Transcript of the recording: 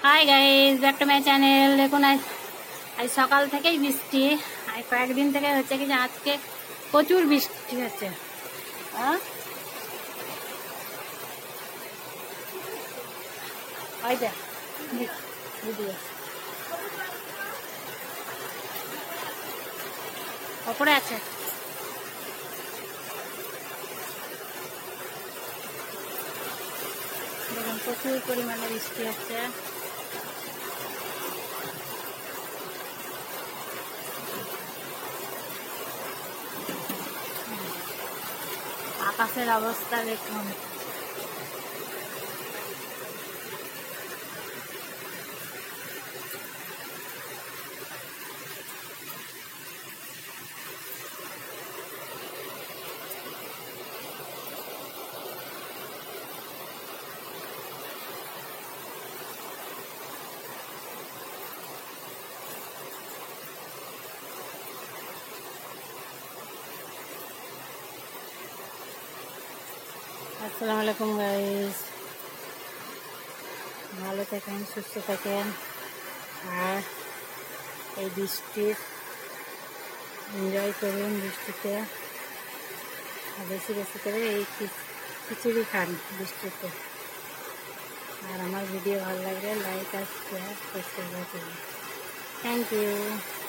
Hi guys, back to my channel. দেখুন আজ আজ সকাল থেকেই বৃষ্টি। আজ কয়েকদিন থেকে হচ্ছে কি যে আজকে প্রচুর বৃষ্টি হচ্ছে। ওই যে ভিডিও ওপরে আছে। দেখুন প্রচুর পরিমাণে বৃষ্টি হচ্ছে। আকাশের অবস্থা দেখুন। আসসালামু আলাইকুম গাইস, ভালো থাকেন, সুস্থ থাকেন। আর এই বৃষ্টির এনজয় করুন। বৃষ্টিতে বেশি বেশি করে এই খিচুড়ি খান বৃষ্টিতে। আর আমার ভিডিও ভালো লাগলে লাইক আর শেয়ার সাবস্ক্রাইব করুন। Thank you.